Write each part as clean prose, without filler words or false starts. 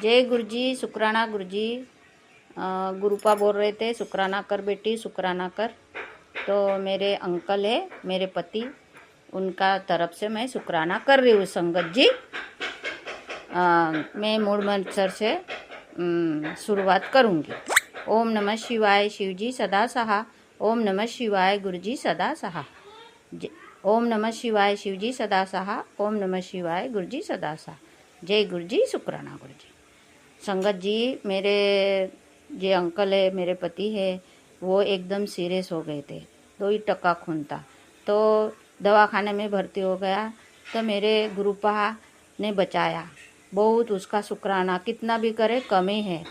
जय गुरु जी, शुक्राना गुरु जी। गुरुपा बोल रहे थे शुक्राना कर बेटी, शुक्राना कर। तो मेरे अंकल है, मेरे पति, उनका तरफ से मैं शुक्राना कर रही हूँ संगत जी। मैं मूल मंत्र से शुरुआत करूँगी। ओम नमः शिवाय शिव जी सदा सहा। ओम नमः शिवाय गुरु जी सदा सहा। ओम नमः शिवाय शिव जी सदा सहा। ओम नमः शिवाय गुरु जी सदा सहा। जय गुरु जी, शुक्राना गुरु जी। संगत जी, मेरे जो अंकल है, मेरे पति है, वो एकदम सीरियस हो गए थे। 2% खून था, तो दवाखाने में भर्ती हो गया। तो मेरे गुरुपा ने बचाया बहुत, उसका शुक्राना कितना भी करे कमी है।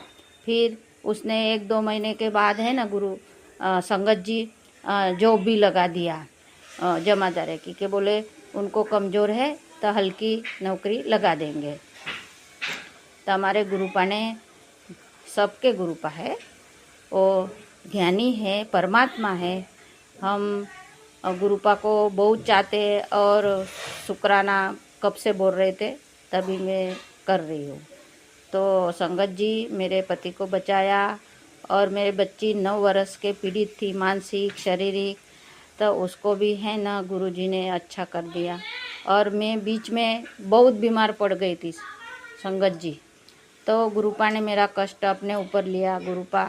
फिर उसने 1-2 महीने के बाद है ना संगत जी जॉब भी लगा दिया जमादारे की, के बोले उनको कमज़ोर है तो हल्की नौकरी लगा देंगे। तो हमारे गुरुपा ने, सबके गुरुपा है, वो ज्ञानी है, परमात्मा है। हम गुरुपा को बहुत चाहते हैं और शुक्राना कब से बोल रहे थे, तभी मैं कर रही हूँ। तो संगत जी, मेरे पति को बचाया और मेरे बच्ची 9 वर्ष के पीड़ित थी, मानसिक शारीरिक, तो उसको भी है ना गुरुजी ने अच्छा कर दिया। और मैं बीच में बहुत बीमार पड़ गई थी संगत जी, तो गुरुपा ने मेरा कष्ट अपने ऊपर लिया। गुरुपा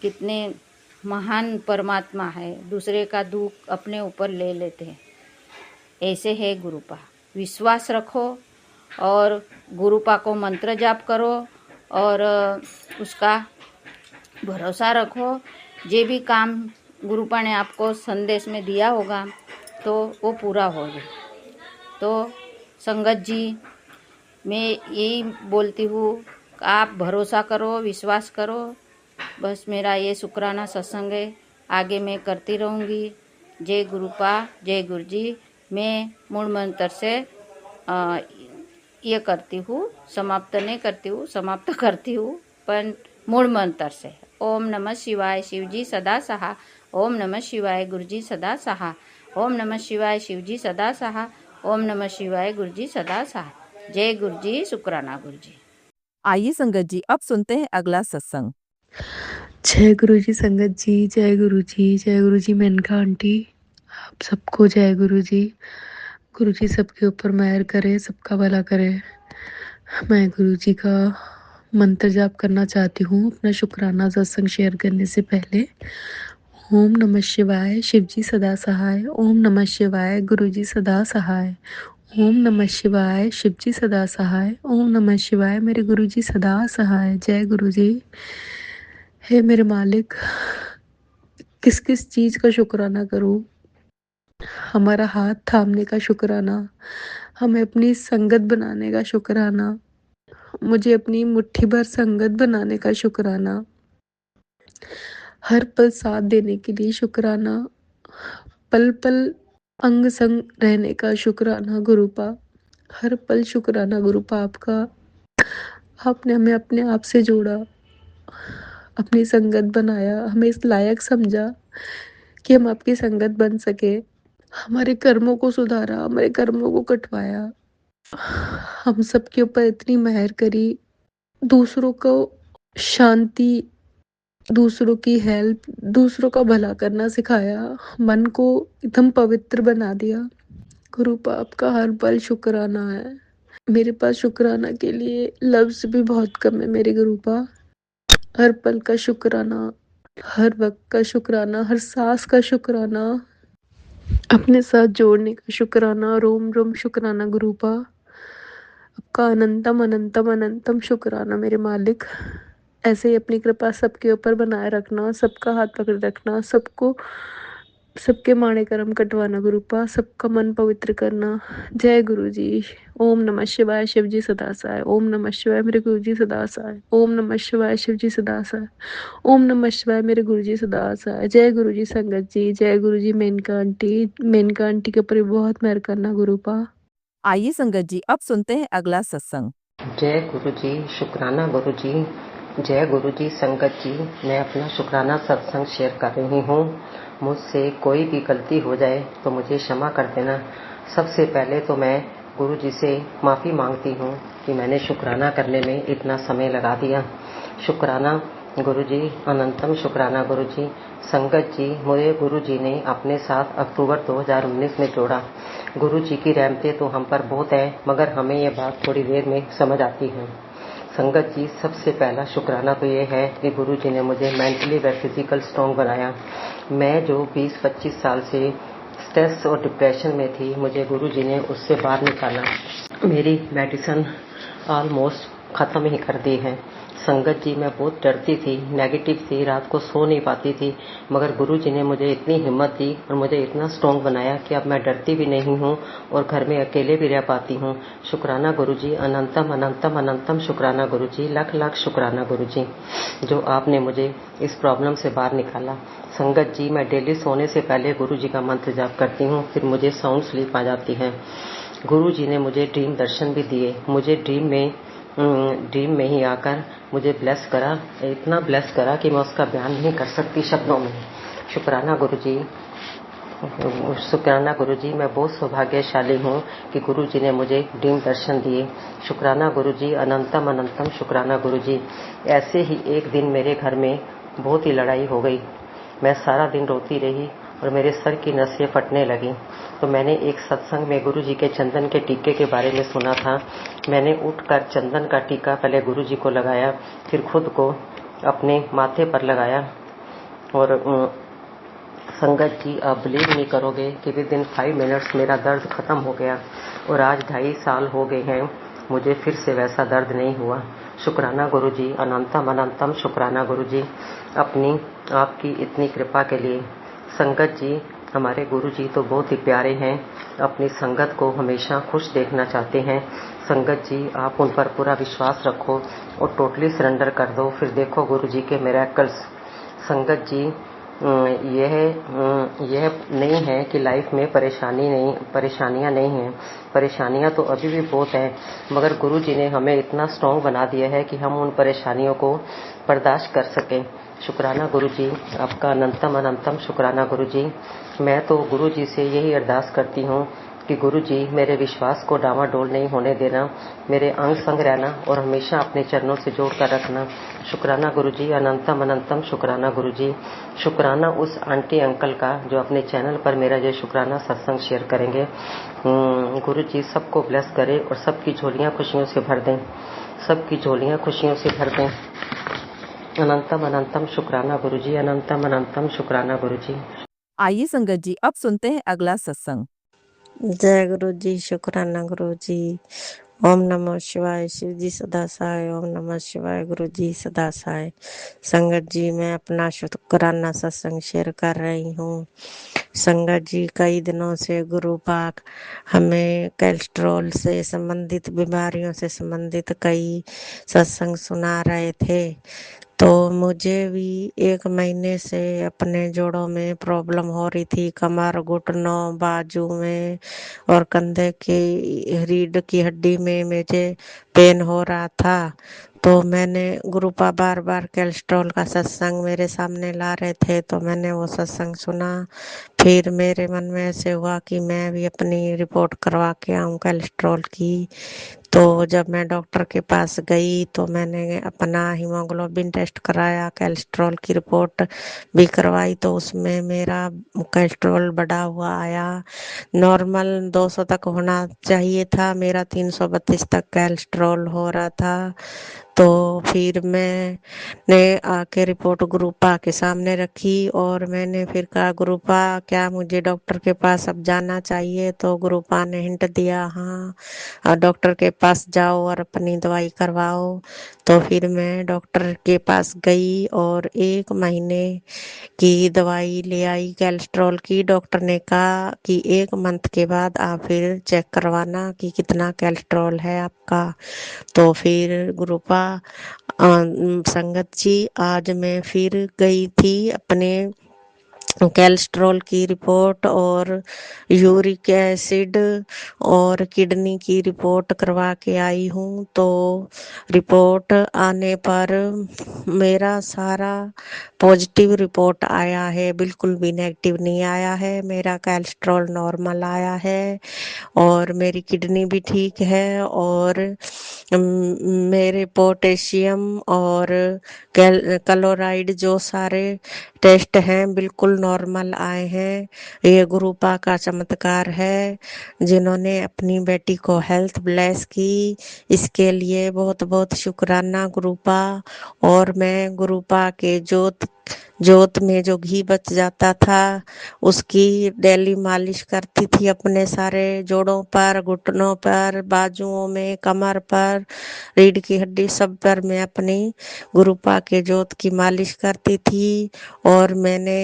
कितने महान परमात्मा है, दूसरे का दुख अपने ऊपर ले लेते हैं, ऐसे है गुरुपा। विश्वास रखो और गुरुपा को मंत्र जाप करो और उसका भरोसा रखो। जे भी काम गुरुपा ने आपको संदेश में दिया होगा तो वो पूरा होगा। तो संगत जी, मैं यही बोलती हूँ, आप भरोसा करो, विश्वास करो। बस मेरा ये शुक्राना सत्संग है, आगे मैं करती रहूँगी। जय गुरुपा, जय गुरु जी। मैं मूल मंत्र से ये करती हूँ, समाप्त नहीं करती हूँ, समाप्त करती हूँ, पर मूल मंत्र से। ओम नमः शिवाय शिव जी सदा सहा। ओम नमः शिवाय गुरु जी सदा सहा। ओम नमः शिवाय शिव जी सदा सहा। ओम नमः शिवाय गुरु जी सदा सहा। जय गुरु जी, शुक्राना गुरु जी। आइए संगत जी, अब सुनते हैं अगला सत्संग। जय गुरु जी संगत जी, जय गुरु जी, जय गुरु जी। मेनका आंटी, आप सबको जय गुरु जी। गुरु जी सबके ऊपर मेहर करे, सबका भला करे। मैं गुरु जी का मंत्र जाप करना चाहती हूँ अपना शुक्राना सत्संग शेयर करने से पहले। ओम नमः शिवाय शिव जी सदा सहाय। ओम नमः शिवाय गुरु जी सदा सहाय। ओम नमः शिवाय शिव जी सदा सहाय। ओम नमः शिवाय मेरे गुरु जी सदा सहाय। जय गुरु जी। हे मेरे मालिक, किस किस चीज़ का शुक्राना करूं? हमारा हाथ थामने का शुक्राना, हमें अपनी संगत बनाने का शुक्राना, मुझे अपनी मुट्ठी भर संगत बनाने का शुक्राना, हर पल साथ देने के लिए शुक्राना, पल पल अंग संग रहने का शुक्राना गुरुपा। हर पल शुक्राना गुरुपा आपका। आपने हमें अपने आप से जोड़ा, अपनी संगत बनाया, हमें इस लायक समझा कि हम आपकी संगत बन सके। हमारे कर्मों को सुधारा, हमारे कर्मों को कटवाया, हम सबके ऊपर इतनी मेहर करी, दूसरों को शांति, दूसरों की हेल्प, दूसरों का भला करना सिखाया, मन को एकदम पवित्र बना दिया। गुरुपा आपका हर पल शुक्राना है। मेरे पास शुक्राना के लिए लफ्ज भी बहुत कम है मेरे गुरुपा। हर पल का शुक्राना, हर वक्त का शुक्राना, हर सांस का शुक्राना, अपने साथ जोड़ने का शुक्राना। रोम रोम शुक्राना गुरुपा आपका। अनंतम अनंतम अनंतम शुक्राना मेरे मालिक। ऐसे ही अपनी कृपा सबके ऊपर बनाए रखना, सबका हाथ पकड़ रखना, सबको, सबके माणे कर्म कटवाना गुरुपा, सबका मन पवित्र करना। जय गुरु जी। ओम नमः शिवाय शिव जी सदा सहाय। ओम नमः शिवाय मेरे गुरु जी सदा सहाय। ओम नमः शिवाय शिव जी सदा सहाय। ओम नमः शिवाय मेरे गुरु जी सदा सहाय। जय गुरु जी संगत जी, जय गुरु जी। मेनका आंटी के ऊपर बहुत मेहर करना गुरुपा। आइए संगत जी, अब सुनते हैं अगला सत्संग। जय गुरु जी, शुक्राना गुरु जी। जय गुरु जी संगत जी, मैं अपना शुक्राना सत्संग शेयर कर रही हूँ। मुझसे कोई भी गलती हो जाए तो मुझे क्षमा कर देना। सबसे पहले तो मैं गुरु जी से माफ़ी मांगती हूँ कि मैंने शुक्राना करने में इतना समय लगा दिया। शुक्राना गुरु जी, अनंतम शुक्राना गुरु जी। संगत जी, मुझे गुरु जी ने अपने साथ अक्टूबर 2019 में जोड़ा। गुरु जी की रहमतें तो हम पर बहुत है, मगर हमें ये बात थोड़ी देर में समझ आती है। संगत जी, सबसे पहला शुक्राना तो ये है कि गुरु जी ने मुझे मेंटली व फिजिकल स्ट्रॉन्ग बनाया। मैं जो 20-25 साल से स्ट्रेस और डिप्रेशन में थी, मुझे गुरु जी ने उससे बाहर निकाला। मेरी मेडिसिन ऑलमोस्ट ख़त्म ही कर दी है। संगत जी, मैं बहुत डरती थी, नेगेटिव थी, रात को सो नहीं पाती थी, मगर गुरु जी ने मुझे इतनी हिम्मत दी और मुझे इतना स्ट्रॉन्ग बनाया कि अब मैं डरती भी नहीं हूँ और घर में अकेले भी रह पाती हूँ। शुक्राना गुरु जी, अनंतम अनंतम अनंतम शुक्राना गुरु जी, लाख लाख शुक्राना गुरु जी, जो आपने मुझे इस प्रॉब्लम से बाहर निकाला। संगत जी, मैं डेली सोने से पहले गुरु जी का मंत्र जाप करती हूँ, फिर मुझे साउंड स्लीप आ जाती है। गुरु जी ने मुझे ड्रीम दर्शन भी दिए। मुझे ड्रीम में ही आकर मुझे ब्लेस करा, इतना ब्लेस करा कि मैं उसका बयान नहीं कर सकती शब्दों में। शुक्राना गुरु जी, शुक्राना गुरु जी, मैं बहुत सौभाग्यशाली हूँ कि गुरु जी ने मुझे ड्रीम दर्शन दिए। शुक्राना गुरु जी, अनंतम अनंतम शुक्राना गुरु जी। ऐसे ही एक दिन मेरे घर में बहुत ही लड़ाई हो गई। मैं सारा दिन रोती रही और मेरे सर की नसें फटने लगी। तो मैंने एक सत्संग में गुरु जी के चंदन के टीके के बारे में सुना था। मैंने उठकर चंदन का टीका पहले गुरु जी को लगाया, फिर खुद को अपने माथे पर लगाया। और संगत जी, आप बिलीव नहीं करोगे कि विद इन 5 मिनट्स मेरा दर्द खत्म हो गया और आज 2.5 साल हो गए हैं, मुझे फिर से वैसा दर्द नहीं हुआ। शुक्राना गुरु जी, अनंतम अनंतम शुक्राना गुरु जी, अपनी आपकी इतनी कृपा के लिए। संगत जी, हमारे गुरु जी तो बहुत ही प्यारे हैं, अपनी संगत को हमेशा खुश देखना चाहते हैं। संगत जी, आप उन पर पूरा विश्वास रखो और टोटली सरेंडर कर दो, फिर देखो गुरु जी के मिरेकल्स। संगत जी, यह नहीं है कि लाइफ में परेशानियां नहीं हैं। परेशानियां तो अभी भी बहुत हैं, मगर गुरु जी ने हमें इतना स्ट्रॉन्ग बना दिया है कि हम उन परेशानियों को बर्दाश्त कर सकें। शुक्राना गुरु जी, आपका अनंतम अनंतम शुक्राना गुरु जी। मैं तो गुरु जी से यही अरदास करती हूँ कि गुरु जी मेरे विश्वास को डामाडोल नहीं होने देना, मेरे अंग संग रहना और हमेशा अपने चरणों से जोड़कर रखना। शुक्राना गुरु जी, अनंतम अनंतम शुक्राना गुरु जी। शुक्राना उस आंटी अंकल का जो अपने चैनल पर मेरा ये शुक्राना सत्संग शेयर करेंगे। गुरु जी सबको ब्लेस करें और सबकी झोलियाँ खुशियों से भर दें, सबकी झोलियाँ खुशियों से भर दें। अनंतम अनंतम शुक्राना गुरु जी, अनंतम अनंतम शुक्राना गुरु जी। आइए संगत जी, अब सुनते हैं अगला सत्संग। जय गुरु जी, शुक्राना गुरु जी। ओम नमः शिवाय, शिव जी सदा सहाय। ओम नमः शिवाय, गुरु जी सदा सहाय। संगत जी, मैं अपना शुक्राना सत्संग शेयर कर रही हूँ। संगत जी, कई दिनों से गुरु पाक हमें कोलेस्ट्रॉल से संबंधित बीमारियों से संबंधित कई सत्संग सुना रहे थे। तो मुझे भी 1 महीने से अपने जोड़ों में प्रॉब्लम हो रही थी, कमर, घुटनों, बाजू में और कंधे की रीढ़ की हड्डी में मुझे पेन हो रहा था। तो मैंने गुरुपा बार बार कोलेस्ट्रॉल का सत्संग मेरे सामने ला रहे थे, तो मैंने वो सत्संग सुना। फिर मेरे मन में ऐसे हुआ कि मैं भी अपनी रिपोर्ट करवा के आऊँ कोलेस्ट्रॉल की। तो जब मैं डॉक्टर के पास गई तो मैंने अपना हीमोग्लोबिन टेस्ट कराया, कोलेस्ट्रॉल की रिपोर्ट भी करवाई, तो उसमें मेरा कोलेस्ट्रॉल बढ़ा हुआ आया। नॉर्मल 200 तक होना चाहिए था, मेरा 332 तक कोलेस्ट्रॉल हो रहा था। तो फिर मैंने आके रिपोर्ट गुरुपा के सामने रखी और मैंने फिर कहा, गुरुपा क्या मुझे डॉक्टर के पास अब जाना चाहिए? तो गुरुपा ने हिंट दिया, हाँ डॉक्टर के पास जाओ और अपनी दवाई करवाओ। तो फिर मैं डॉक्टर के पास गई और 1 महीने की दवाई ले आई कोलेस्ट्रॉल की। डॉक्टर ने कहा कि 1 मंथ के बाद आप फिर चेक करवाना कि कितना कोलेस्ट्रॉल है आपका। तो फिर गुरुपा संगत जी, आज मैं फिर गई थी अपने कोलेस्ट्रॉल की रिपोर्ट और यूरिक एसिड और किडनी की रिपोर्ट करवा के आई हूँ। तो रिपोर्ट आने पर मेरा सारा पॉजिटिव रिपोर्ट आया है, बिल्कुल भी नेगेटिव नहीं आया है। मेरा कोलेस्ट्रॉल नॉर्मल आया है और मेरी किडनी भी ठीक है और मेरे पोटेशियम और क्लोराइड जो सारे टेस्ट हैं बिल्कुल नॉर्मल आए हैं। ये गुरुपा का चमत्कार है, जिन्होंने अपनी बेटी को हेल्थ ब्लेस की। इसके लिए बहुत बहुत शुक्राना गुरुपा। और मैं गुरुपा के जोत में जो घी बच जाता था उसकी डेली मालिश करती थी अपने सारे जोड़ों पर, घुटनों पर, बाजुओं में, कमर पर, रीढ़ की हड्डी सब पर मैं अपनी गुरुपा के जोत की मालिश करती थी। और मैंने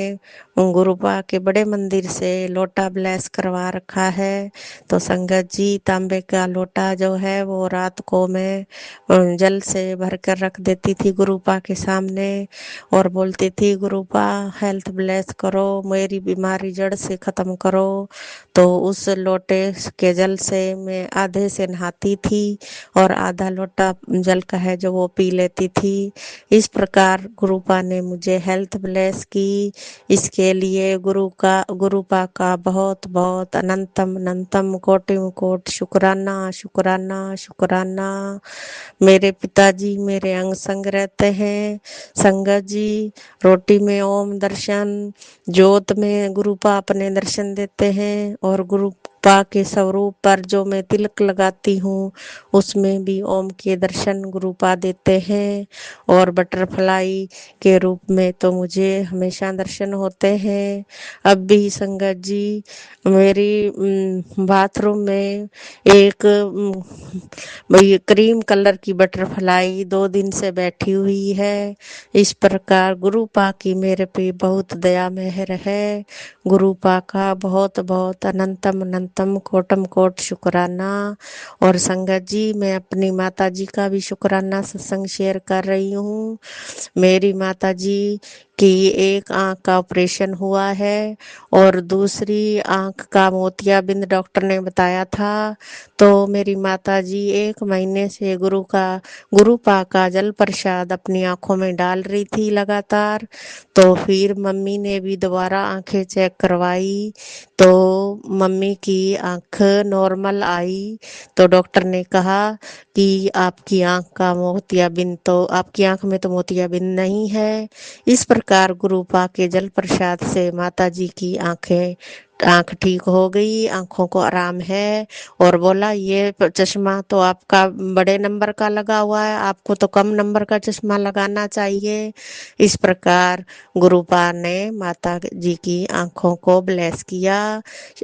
गुरुपा के बड़े मंदिर से लोटा ब्लेस करवा रखा है। तो संगत जी, तांबे का लोटा जो है वो रात को मैं जल से भर कर रख देती थी गुरुपा के सामने और बोलती थी, गुरुपा हेल्थ ब्लेस करो, मेरी बीमारी जड़ से ख़त्म करो। तो उस लोटे के जल से मैं आधे से नहाती थी और आधा लोटा जल का है जो वो पी लेती थी। इस प्रकार गुरुपा ने मुझे हेल्थ ब्लेस की। इसके लिए गुरुपा का बहुत बहुत अनंतम अनंतम कोटि कोट शुक्राना शुक्राना शुक्राना। मेरे पिताजी मेरे अंग संग रहते हैं। संगत जी, रोटी में ओम दर्शन, जोत में गुरुपा अपने दर्शन देते हैं और गुरुपा के स्वरूप पर जो मैं तिलक लगाती हूँ उसमें भी ओम के दर्शन गुरुपा देते हैं। और बटरफ्लाई के रूप में तो मुझे हमेशा दर्शन होते हैं। अब भी संगत जी, मेरी बाथरूम में एक ये क्रीम कलर की बटरफ्लाई 2 दिन से बैठी हुई है। इस प्रकार गुरुपा की मेरे पे बहुत दया मेहर है। गुरुपा का बहुत बहुत अनंतम अनंतम कोटम कोट शुक्राना। और संगत जी, मैं अपनी माता जी का भी शुक्राना सत्संग शेयर कर रही हूँ। मेरी माता जी की एक आंख का ऑपरेशन हुआ है और दूसरी आंख का मोतियाबिंद डॉक्टर ने बताया था। तो मेरी माता जी 1 महीने से गुरुपा का जल प्रसाद अपनी आंखों में डाल रही थी लगातार। तो फिर मम्मी ने भी दोबारा आंखें चेक करवाई तो मम्मी की आंख नॉर्मल आई। तो डॉक्टर ने कहा कि आपकी आंख में तो मोतियाबिंद नहीं है। इस प्रकार गुरुपा के जल प्रसाद से माता जी की आंख ठीक हो गई, आंखों को आराम है। और बोला, ये चश्मा तो आपका बड़े नंबर का लगा हुआ है, आपको तो कम नंबर का चश्मा लगाना चाहिए। इस प्रकार गुरुपा ने माता जी की आंखों को ब्लेस किया।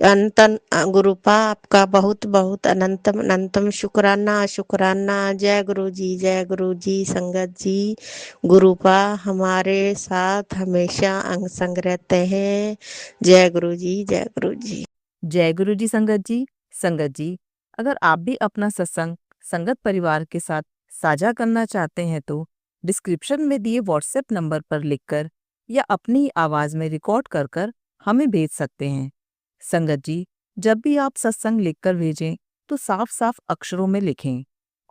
अनंतन गुरुपा, आपका बहुत बहुत अनंतम अनंतम शुक्राना शुक्राना। जय गुरु जी, जय गुरु जी। संगत जी, गुरुपा हमारे साथ हमेशा अंग संग रहते हैं। जय गुरु जी, जय गुरु जी। जय गुरु जी संगत जी। संगत जी, अगर आप भी अपना सत्संग संगत परिवार के साथ साझा करना चाहते हैं तो डिस्क्रिप्शन में दिए व्हाट्सएप नंबर पर लिखकर या अपनी आवाज में रिकॉर्ड कर कर हमें भेज सकते हैं। संगत जी, जब भी आप सत्संग लिखकर भेजें तो साफ साफ अक्षरों में लिखें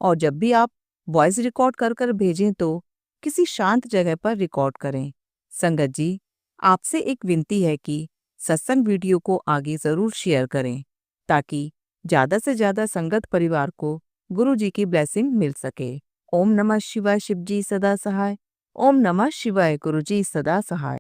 और जब भी आप वॉइस रिकॉर्ड कर कर भेजें तो किसी शांत जगह पर रिकॉर्ड करें। संगत जी, आपसे एक विनती है कि सत्संग वीडियो को आगे जरूर शेयर करें ताकि ज्यादा से ज्यादा संगत परिवार को गुरु जी की ब्लेसिंग मिल सके। ओम नमः शिवाय, शिव जी सदा सहाय। ओम नमः शिवाय, गुरु जी सदा सहाय।